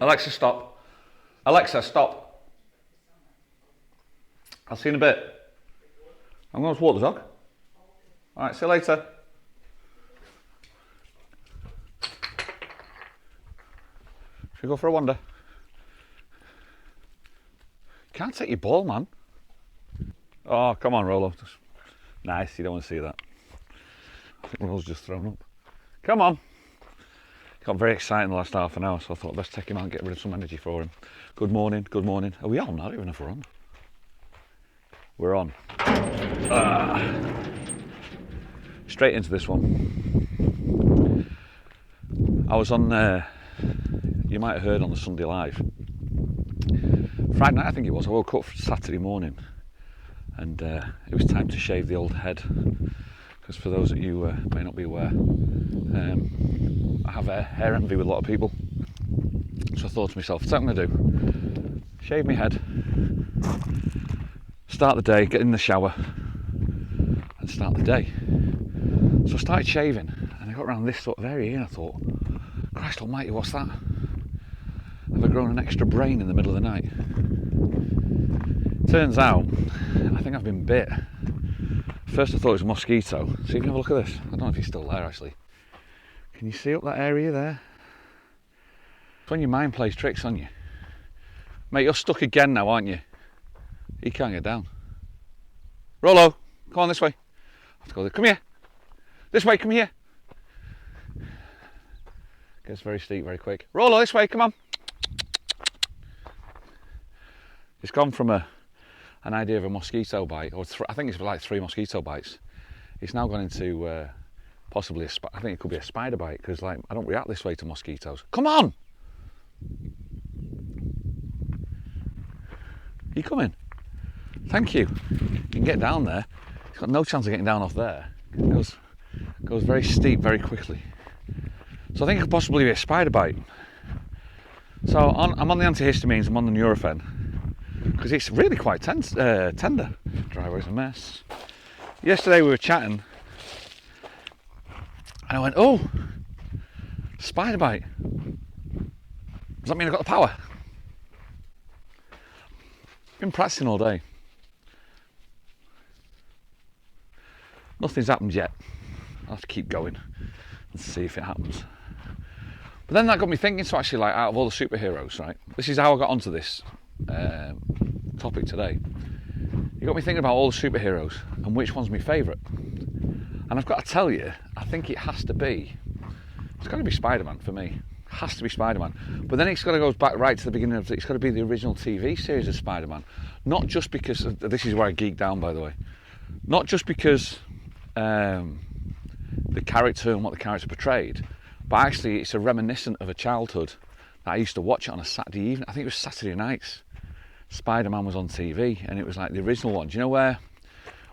Alexa, stop. Alexa, stop. I'll see you in a bit. I'm going to walk the dog. All right, see you later. Should we go for a wander? Can't take your ball, man. Oh, come on, Rolo. Nice, you don't want to see that. I think Rolo's just thrown up. Come on. Got very excited in the last half an hour, so I thought let's take him out and get rid of some energy for him. Good morning, good morning. Are we on? I don't even know if we're on. We're on. Straight into this one. I was on, you might have heard on the Sunday Live. Friday night I think it was, I woke up Saturday morning and it was time to shave the old head. Because for those of you who may not be aware, I have hair envy with a lot of people. So I thought to myself, what's I'm going to do? Shave my head, start the day, get in the shower and start the day. So I started shaving and I got around this sort of area and I thought, Christ almighty, what's that? Have I grown an extra brain in the middle of the night? Turns out, I think I've been bit. First I thought it was a mosquito. So you can have a look at this. I don't know if he's still there actually. Can you see up that area there? It's when your mind plays tricks on you. Mate, you're stuck again now, aren't you? You can't get down. Rollo, come on this way. I have to go there. Come here. This way, come here. Gets very steep very quick. Rollo, this way, come on. It's gone from an idea of a mosquito bite, or I think it's like 3 mosquito bites. It's now gone into possibly I think it could be a spider bite, because like I don't react this way to mosquitoes. Come on! Are you coming? Thank you. You can get down there. It's got no chance of getting down off there. It goes very steep very quickly. So I think it could possibly be a spider bite. So I'm on the antihistamines, I'm on the Nurofen, because it's really quite tender. Driveway's a mess. Yesterday we were chatting and I went, oh, spider bite. Does that mean I've got the power? Been practicing all day. Nothing's happened yet. I'll have to keep going and see if it happens. But then that got me thinking, so actually, like, out of all the superheroes, right? This is how I got onto this topic today. You got me thinking about all the superheroes and which one's my favourite. And I've got to tell you, I think it's got to be Spider-Man for me. Has to be Spider-Man. But then it's got to go back right to the beginning of it's got to be the original TV series of Spider-Man. Not just because this is where I geek down, by the way. Not just because the character and what the character portrayed, but actually it's a reminiscent of a childhood that I used to watch it on a Saturday evening. I think it was Saturday nights. Spider-Man was on TV, and it was like the original one. Do you know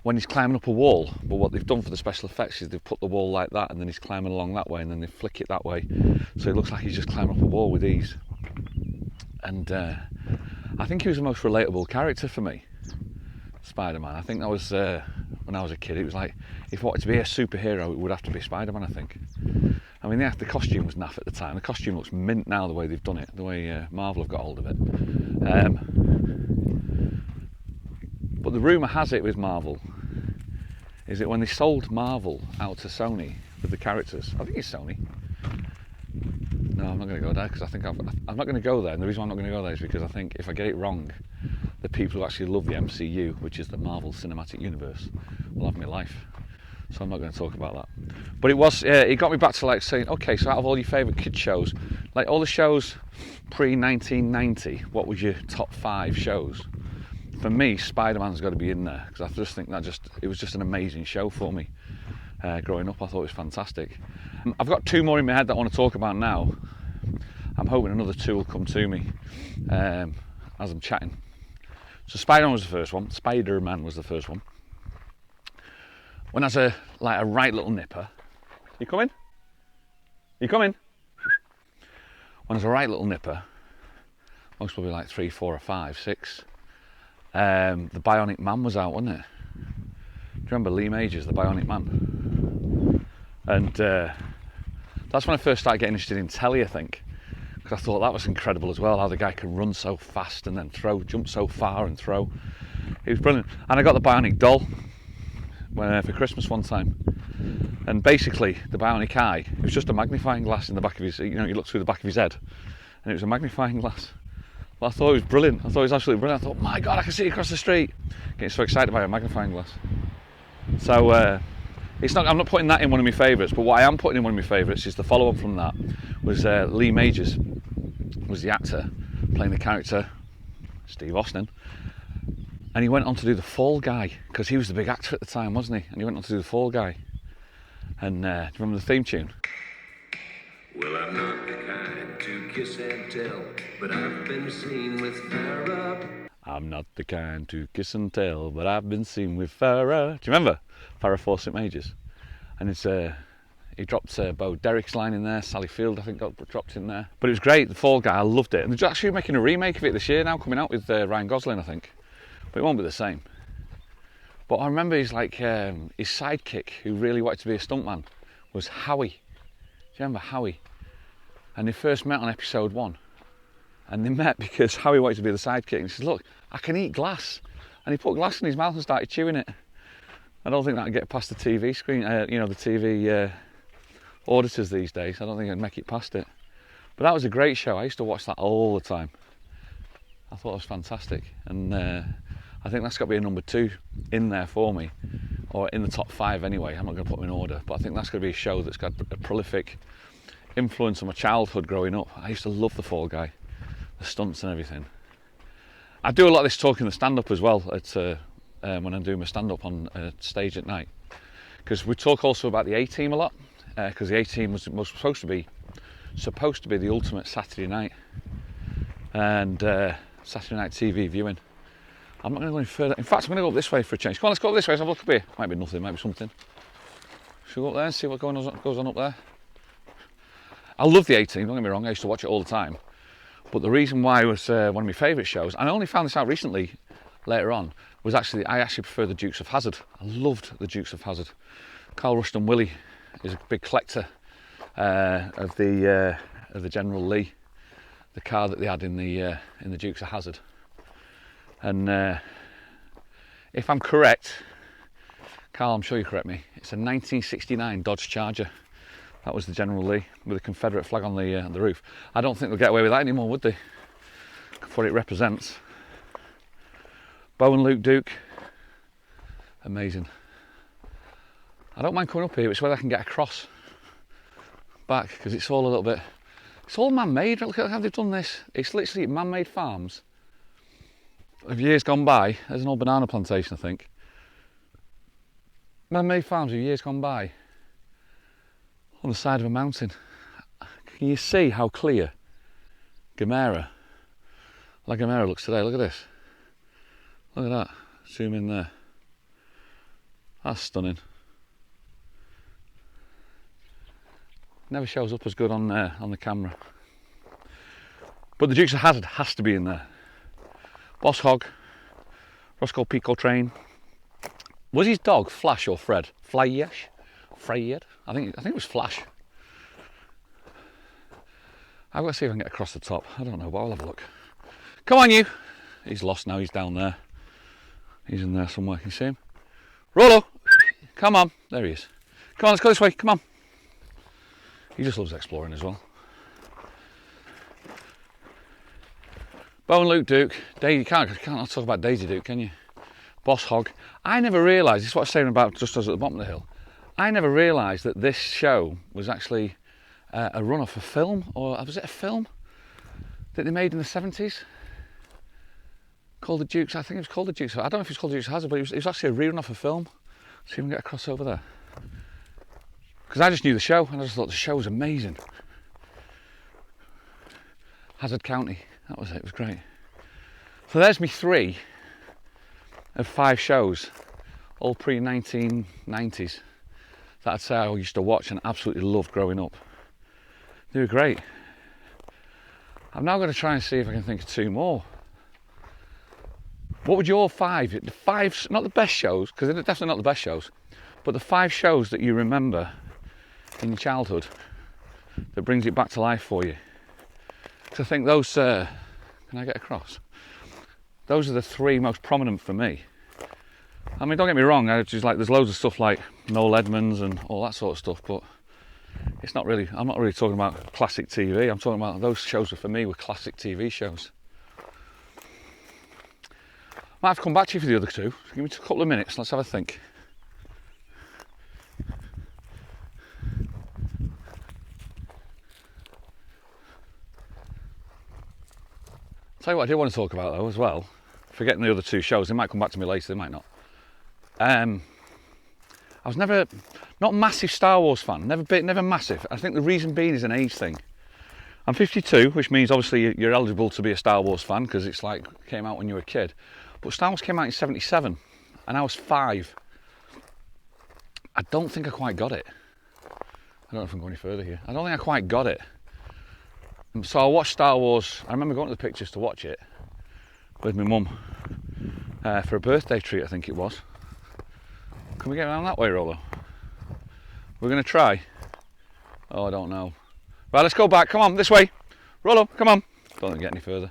when he's climbing up a wall, but what they've done for the special effects is they've put the wall like that, and then he's climbing along that way, and then they flick it that way, so it looks like he's just climbing up a wall with ease. And I think he was the most relatable character for me, Spider-Man. I think that was when I was a kid. It was like, if I wanted to be a superhero, it would have to be Spider-Man, I think. I mean, the costume was naff at the time. The costume looks mint now, the way they've done it, the way Marvel have got hold of it. But the rumour has it with Marvel is that when they sold Marvel out to Sony with the characters, I think it's Sony. No, I'm not going to go there because I think I'm not going to go there. And the reason why I'm not going to go there is because I think if I get it wrong, the people who actually love the MCU, which is the Marvel Cinematic Universe, will have my life. So I'm not going to talk about that. But it got me back to like saying, okay, so out of all your favourite kids shows, like all the shows pre-1990, what was your top 5 shows? For me, Spider-Man's got to be in there, because I just think it was just an amazing show for me. Growing up, I thought it was fantastic. I've got 2 more in my head that I want to talk about now. I'm hoping another 2 will come to me as I'm chatting. So Spider-Man was the first one. When I was a right little nipper. You coming? You coming? When I was a right little nipper, most probably like 3, 4 or 5, 6, the Bionic Man was out, wasn't it? Do you remember Lee Majors, the Bionic Man? And that's when I first started getting interested in telly, I think. because I thought that was incredible as well, how the guy can run so fast and then jump so far and throw. It was brilliant. And I got the bionic doll for Christmas one time, and basically the bionic eye, it was just a magnifying glass in the back of his, you look through the back of his head and it was a magnifying glass. Well, I thought it was brilliant. I thought it was absolutely brilliant. I thought, my God, I can see across the street. Getting so excited by a magnifying glass. So I'm not putting that in one of my favourites, but what I am putting in one of my favourites is the follow-up from that was Lee Majors was the actor playing the character Steve Austin, and he went on to do the Fall Guy, because he was the big actor at the time, wasn't he? And he went on to do the Fall Guy. And do you remember the theme tune? Well, I'm not the kind to kiss and tell, but I've been seen with Farrah. I'm not the kind to kiss and tell, but I've been seen with Farrah. Do you remember? Farrah Fawcett Majors. And it's he dropped Bo Derrick's line in there, Sally Field I think got dropped in there. But it was great, the Fall Guy, I loved it. And they're actually making a remake of it this year now, coming out with Ryan Gosling I think. But it won't be the same. But I remember his sidekick, who really wanted to be a stuntman, was Howie. Do you remember Howie? And they first met on episode 1. And they met because Howie wanted to be the sidekick. And he says, look, I can eat glass. And he put glass in his mouth and started chewing it. I don't think that would get past the TV screen, the TV auditors these days. I don't think I'd make it past it. But that was a great show. I used to watch that all the time. I thought it was fantastic. And I think that's got to be a number 2 in there for me. Or in the top 5 anyway. I'm not going to put them in order. But I think that's going to be a show that's got a prolific influence on my childhood growing up. I used to love the Fall Guy. The stunts and everything. I do a lot of this talking the stand-up as well when I'm doing my stand-up on stage at night, because we talk also about the A-Team a lot, because the A-Team was supposed to be the ultimate Saturday night and Saturday night TV viewing. I'm not going to go any further. In fact, I'm going to go up this way for a change. Come on, let's go up this way. Let's have a look up here. Might be nothing, might be something. Should we go up there and see what goes on up there? I love the A-Team, don't get me wrong, I used to watch it all the time. But the reason why it was one of my favourite shows, and I only found this out recently, later on, was I actually prefer the Dukes of Hazzard. I loved the Dukes of Hazzard. Carl Ruston Willie is a big collector of the General Lee, the car that they had in the Dukes of Hazzard. And if I'm correct, Carl, I'm sure you correct me, it's a 1969 Dodge Charger. That was the General Lee with a Confederate flag on the roof. I don't think they'll get away with that anymore, would they? For what it represents. Bo and Luke Duke, amazing. I don't mind coming up here, it's whether I can get across back, because it's all a little bit, it's all man-made. Look at how they've done this. It's literally man-made farms of years gone by. There's an old banana plantation, I think. Man-made farms of years gone by on the side of a mountain. Can you see how clear La Gomera looks today? Look at this. Look at that. Zoom in there. That's stunning. Never shows up as good on the camera. But the Dukes of Hazzard has to be in there. Boss Hogg, Roscoe P. Coltrane. Was his dog Flash or Fred? Flayed? I think it was Flash. I've got to see if I can get across the top. I don't know, but I'll have a look. Come on, you. He's lost now. He's down there. He's in there somewhere. Can you see him? Rollo, come on. There he is. Come on, let's go this way. Come on. He just loves exploring as well. Bo and Luke Duke. You can't not talk about Daisy Duke, can you? Boss Hogg. I never realised, this is what I was saying about just us at the bottom of the hill. I never realised that this show was actually a run-off a film, or was it a film that they made in the 70s? Called the Dukes, I think it was called the Dukes. I don't know if it's called the Dukes of Hazzard, but it was actually a rerun off a film. See if we can get across over there. Because I just knew the show, and I just thought the show was amazing. Hazzard County, that was it was great. So there's me 3 of 5 shows, all pre-1990s, that I'd say I used to watch and absolutely loved growing up. They were great. I'm now going to try and see if I can think of 2 more. What would your 5, the 5, not the best shows, because they're definitely not the best shows, but the 5 shows that you remember in your childhood that brings it back to life for you? Because I think those, can I get across? Those are the three most prominent for me. I mean, don't get me wrong, there's loads of stuff like Noel Edmonds and all that sort of stuff, but it's not really, I'm not really talking about classic TV. I'm talking about those shows for me were classic TV shows. Might have to come back to you for the other two. Give me a couple of minutes, let's have a think. Tell you what I did want to talk about though as well. Forgetting the other two shows, they might come back to me later, they might not. I was never, not a massive Star Wars fan, never massive. I think the reason being is an age thing. I'm 52, which means obviously you're eligible to be a Star Wars fan because it's like came out when you were a kid. But Star Wars came out in 77 and I was 5. I don't think I quite got it. I don't know if I'm going any further here. I don't think I quite got it. So I watched Star Wars, I remember going to the pictures to watch it with my mum for a birthday treat, I think it was. Can we get around that way, Rollo? We're going to try. Oh, I don't know. Right, let's go back. Come on, this way. Rollo, come on. Don't let me get any further.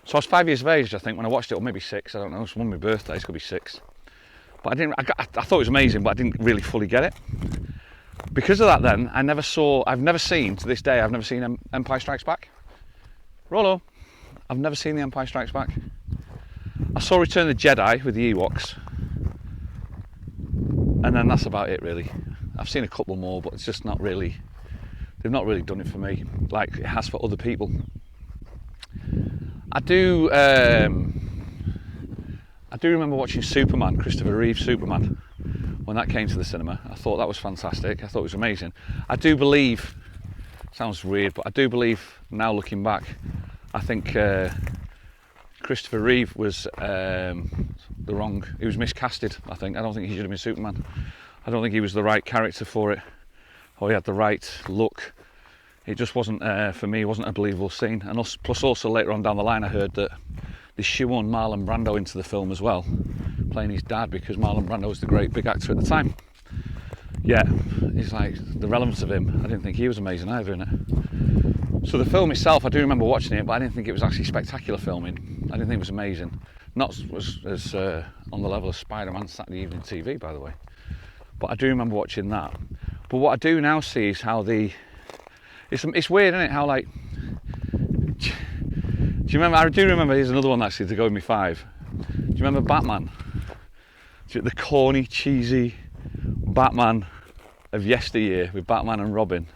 So I was 5 years of age, I think, when I watched it, or maybe 6. I don't know. It's one of my birthdays. Could be 6. But I thought it was amazing, but I didn't really fully get it. Because of that, then I've never seen to this day. I've never seen Empire Strikes Back. Rollo, I've never seen the Empire Strikes Back. I saw Return of the Jedi with the Ewoks. And then that's about it, really. I've seen a couple more, but it's just not really, they've not really done it for me like it has for other people. I do remember watching Superman, Christopher Reeve's Superman, when that came to the cinema. I thought that was fantastic. I thought it was amazing. I do believe, sounds weird, but I do believe now looking back, I think Christopher Reeve was he was miscasted, I think. I don't think he should have been Superman. I don't think he was the right character for it, or he had the right look. It just wasn't, for me, it wasn't a believable scene. And plus also later on down the line I heard that they shoehorned Marlon Brando into the film as well, playing his dad, because Marlon Brando was the great big actor at the time. Yeah, it's like the relevance of him, I didn't think he was amazing either in it. So the film itself, I do remember watching it, but I didn't think it was actually spectacular filming. I didn't think it was amazing. Not as on the level of Spider-Man Saturday evening TV, by the way. But I do remember watching that. But what I do now see is how it's weird, isn't it? How like, do you remember? I do remember. Here's another one actually to go with me 5. Do you remember Batman? The corny, cheesy Batman of yesteryear with Batman and Robin.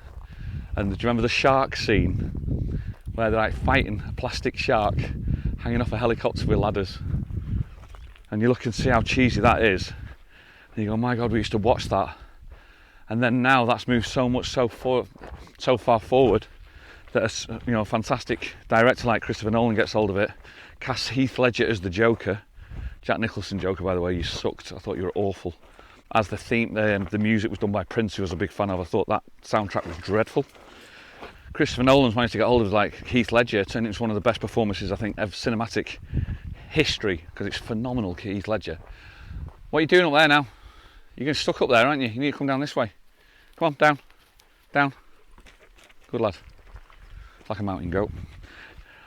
And do you remember the shark scene where they're like fighting a plastic shark hanging off a helicopter with ladders? And you look and see how cheesy that is. And you go, my God, we used to watch that. And then now that's moved so far forward that a fantastic director like Christopher Nolan gets hold of it, casts Heath Ledger as the Joker. Jack Nicholson Joker, by the way, you sucked. I thought you were awful. As the theme, the music was done by Prince, who I was a big fan of. I thought that soundtrack was dreadful. Christopher Nolan's managed to get hold of like Heath Ledger, turned it into one of the best performances I think of cinematic history, because it's phenomenal, Heath Ledger. What are you doing up there now? You're getting stuck up there, aren't you? You need to come down this way. Come on, down. Good lad. Like a mountain goat.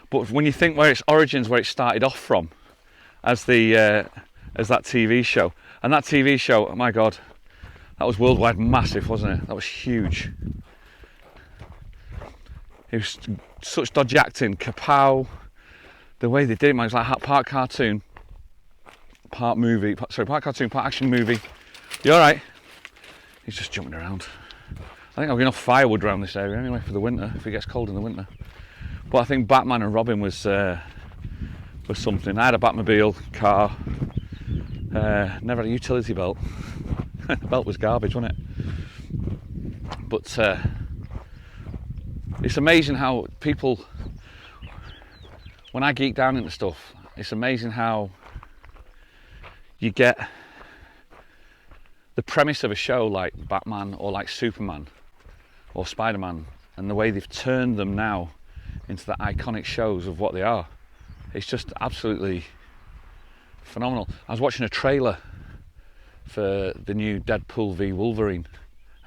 But when you think where its origins, where it started off from, as that TV show, and that TV show, oh my God, that was worldwide massive, wasn't it? That was huge. It was such dodgy acting, kapow. The way they did it, man, it was like part cartoon, part movie. Part cartoon, part action movie. You all right? He's just jumping around. I think I've got enough firewood around this area anyway for the winter, if it gets cold in the winter. But I think Batman and Robin was something. I had a Batmobile car. Never had a utility belt. The belt was garbage, wasn't it? But it's amazing how people, when I geek down into stuff, it's amazing how you get the premise of a show like Batman or like Superman or Spider-Man, and the way they've turned them now into the iconic shows of what they are. It's just absolutely phenomenal. I was watching a trailer for the new Deadpool v Wolverine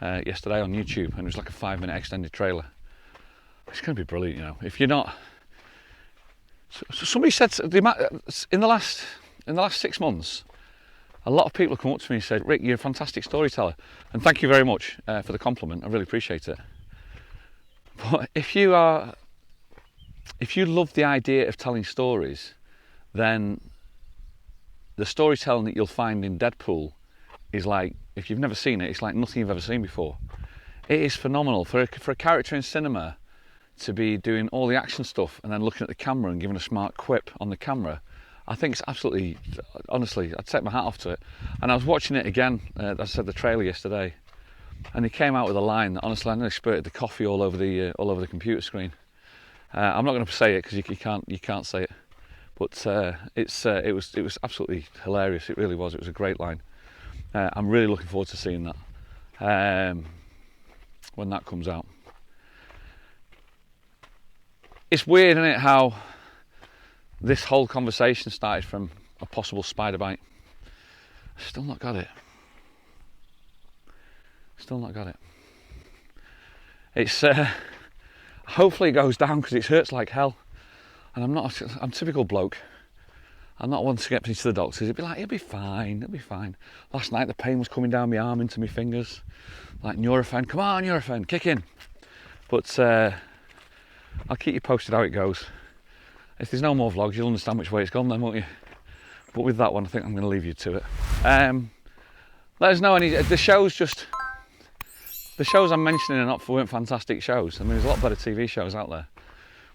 yesterday on YouTube, and it was like a 5-minute extended trailer. it's going to be brilliant, you know. If you're not, somebody said in the last 6 months, a lot of people have come up to me and said, Rick, you're a fantastic storyteller, and thank you very much for the compliment. I really appreciate it. But if you love the idea of telling stories, then the storytelling that you'll find in Deadpool is like, if you've never seen it, it's like nothing you've ever seen before. It is phenomenal for a character in cinema to be doing all the action stuff and then looking at the camera and giving a smart quip on the camera. I think it's absolutely, honestly, I'd take my hat off to it. And I was watching it again, I said the trailer yesterday, and he came out with a line that honestly I nearly spurted the coffee all over the computer screen. I'm not going to say it because you can't say it, but it was absolutely hilarious. It really was. It was a great line. I'm really looking forward to seeing that when that comes out. It's weird, isn't it, how this whole conversation started from a possible spider bite. Still not got it. It's hopefully it goes down because it hurts like hell. And I'm a typical bloke. I'm not one to get me to the doctors. It'd be like, it'll be fine. Last night the pain was coming down my arm into my fingers. Like, Nurofen, come on Nurofen, kick in. But I'll keep you posted how it goes. If there's no more vlogs, you'll understand which way it's gone then, won't you? But with that one, I think I'm going to leave you to it. Let us know the shows I'm mentioning weren't fantastic shows. I mean, there's a lot better TV shows out there.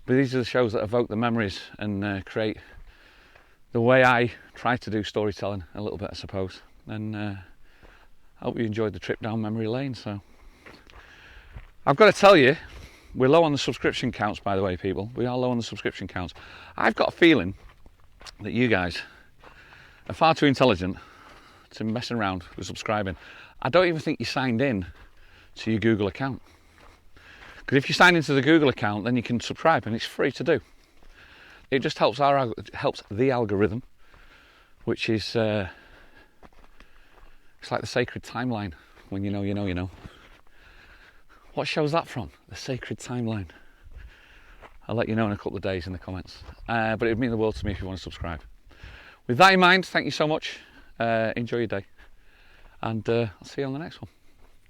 But these are the shows that evoke the memories and create the way I try to do storytelling a little bit, I suppose. And I hope you enjoyed the trip down memory lane. So I've got to tell you, we're low on the subscription counts, by the way, people. We are low on the subscription counts. I've got a feeling that you guys are far too intelligent to mess around with subscribing. I don't even think you signed in to your Google account. Because if you sign into the Google account, then you can subscribe, and it's free to do. It just helps the algorithm, which is it's like the sacred timeline. When you know, you know, you know. What show's that from? The sacred timeline. I'll let you know in a couple of days in the comments. But it would mean the world to me if you want to subscribe. With that in mind, thank you so much. Enjoy your day, and I'll see you on the next one.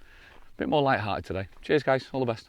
A bit more light-hearted today. Cheers, guys. All the best.